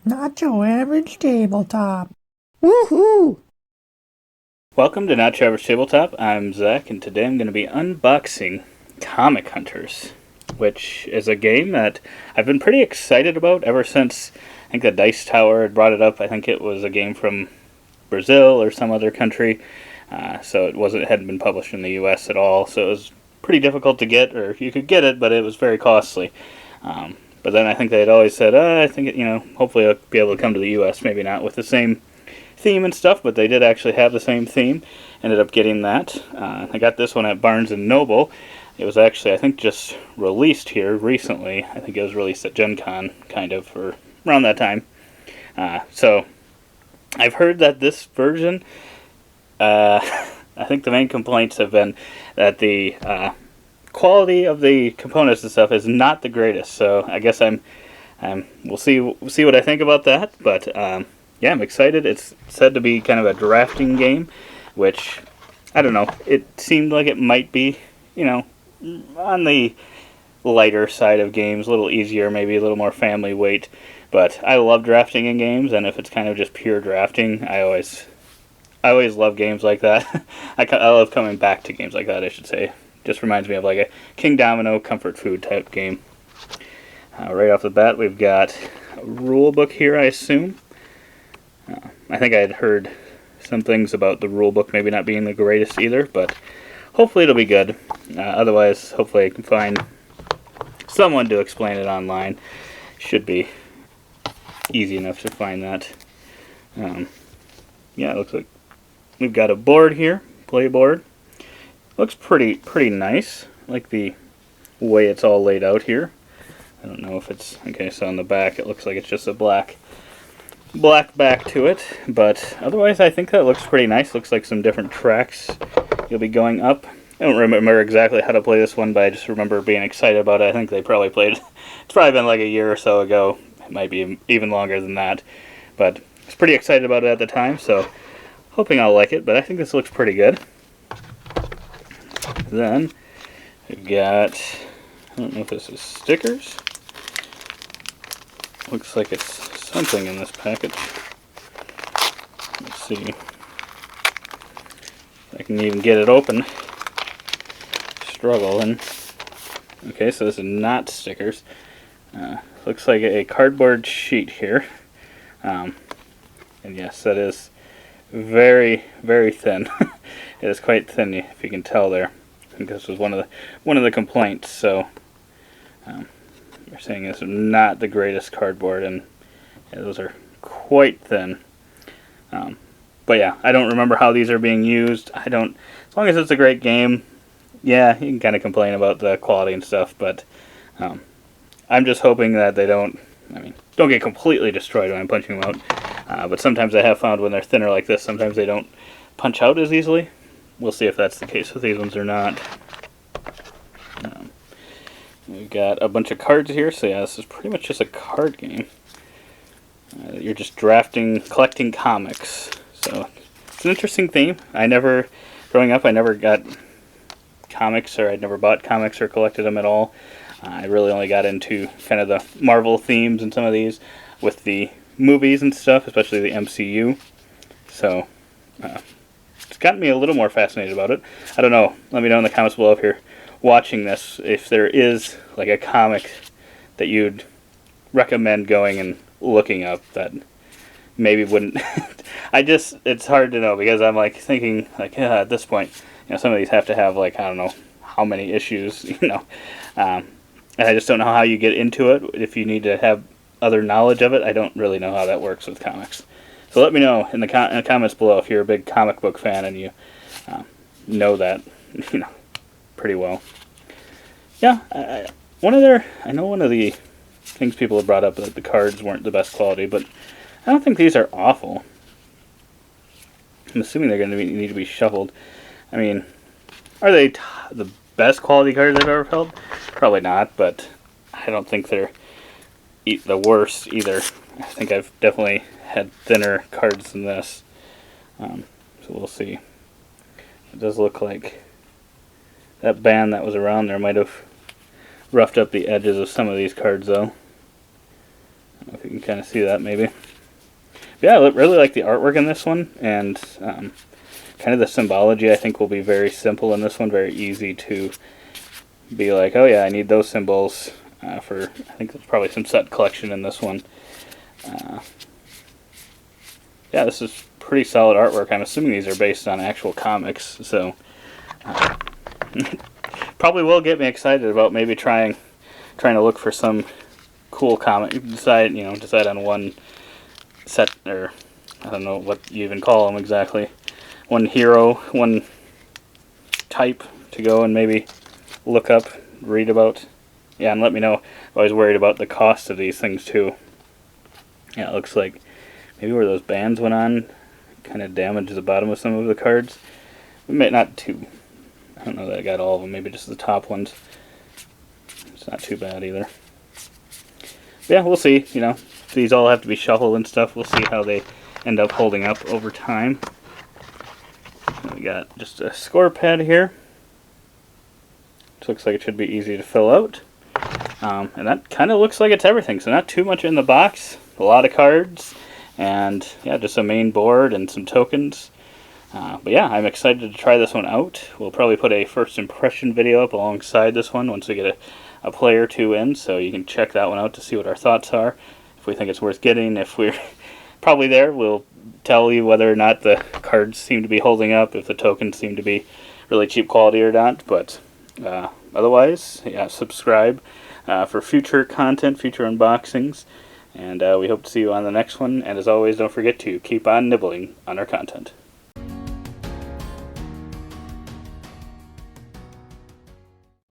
Not your average tabletop. Woohoo! Welcome to Not Your Average Tabletop. I'm Zach, and today I'm going to be unboxing Comic Hunters, which is a game that I've been pretty excited about ever since I think the Dice Tower had brought it up. I think it was a game from Brazil or some other country, so it hadn't been published in the U.S. at all. So it was pretty difficult to get, or you could get it, but it was very costly. But then I think they had always said, I think hopefully I'll be able to come to the U.S. Maybe not with the same theme and stuff, but they did actually have the same theme. Ended up getting that. I got this one at Barnes and Noble. It was actually, I think, just released here recently. I think it was released at Gen Con, kind of, or around that time. So I've heard that this version, I think the main complaints have been that the quality of the components and stuff is not the greatest. So I guess we'll see what I think about that. But yeah, I'm excited. It's said to be kind of a drafting game, which I don't know. It seemed like it might be, on the lighter side of games, a little easier, maybe a little more family weight. But I love drafting in games, and if it's kind of just pure drafting, I always love games like that. I love coming back to games like that, I should say. Just reminds me of like a King Domino comfort food type game. Right off the bat, we've got a rule book here, I assume. I think I had heard some things about the rule book maybe not being the greatest either, but hopefully it'll be good. Otherwise, hopefully I can find someone to explain it online. Should be easy enough to find that. Yeah, it looks like we've got a board here, play board. Looks pretty nice. I like the way it's all laid out here. I don't know if it's okay. So on the back, it looks like it's just a black back to it, but otherwise, I think that looks pretty nice. Looks like some different tracks you'll be going up. I don't remember exactly how to play this one, but I just remember being excited about it. I think they probably played. It's probably been like a year or so ago. It might be even longer than that, but I was pretty excited about it at the time. So hoping I'll like it. But I think this looks pretty good. Then we've got, I don't know if this is stickers. Looks like it's something in this package. Let's see if I can even get it open. Struggling. Okay, so this is not stickers. Looks like a cardboard sheet here. And yes, that is very, very thin. It is quite thin, if you can tell there. I think this was one of the complaints. So they're saying this is not the greatest cardboard, and yeah, those are quite thin. But yeah, I don't remember how these are being used. As long as it's a great game, yeah, you can kind of complain about the quality and stuff. But I'm just hoping that they don't get completely destroyed when I'm punching them out. But sometimes I have found when they're thinner like this, sometimes they don't punch out as easily. We'll see if that's the case with these ones or not. We've got a bunch of cards here, so yeah, this is pretty much just a card game. You're just collecting comics. So it's an interesting theme. Growing up, I never got comics, or I'd never bought comics or collected them at all. I really only got into kind of the Marvel themes and some of these with the movies and stuff, especially the MCU. So it's gotten me a little more fascinated about it. I don't know. Let me know in the comments below if you're watching this, if there is like a comic that you'd recommend going and looking up that maybe wouldn't. It's hard to know because I'm like thinking like, yeah, at this point, some of these have to have like, I don't know how many issues, and I just don't know how you get into it if you need to have other knowledge of it. I don't really know how that works with comics. So let me know in the comments below if you're a big comic book fan and you know that, pretty well. Yeah, I know one of the things people have brought up that the cards weren't the best quality, but I don't think these are awful. I'm assuming they're going to need to be shuffled. I mean, are they the best quality cards I've ever held? Probably not, but I don't think they're the worst either. I think I've definitely had thinner cards than this. So we'll see. It does look like that band that was around there might have roughed up the edges of some of these cards, though. don't know if you can kind of see that maybe. But yeah, I really like the artwork in this one, and kind of the symbology I think will be very simple in this one, very easy to be like, oh yeah, I need those symbols for, I think there's probably some set collection in this one. Yeah, this is pretty solid artwork. I'm assuming these are based on actual comics, so probably will get me excited about maybe trying to look for some cool comic. Decide on one set, or I don't know what you even call them exactly. One hero, one type to go and maybe look up, read about. Yeah, and let me know. I'm always worried about the cost of these things too. Yeah, it looks like maybe where those bands went on kind of damaged the bottom of some of the cards. Not too. I don't know that I got all of them. Maybe just the top ones. It's not too bad either. But yeah, we'll see. These all have to be shuffled and stuff. We'll see how they end up holding up over time. We got just a score pad here. This looks like it should be easy to fill out. And that kind of looks like it's everything. So not too much in the box. A lot of cards. And yeah, just a main board and some tokens. But yeah, I'm excited to try this one out. We'll probably put a first impression video up alongside this one once we get a play or two in. So you can check that one out to see what our thoughts are. If we think it's worth getting. If we're probably there, we'll tell you whether or not the cards seem to be holding up, if the tokens seem to be really cheap quality or not. But otherwise, yeah, subscribe for future content, future unboxings, and we hope to see you on the next one. And as always, don't forget to keep on nibbling on our content.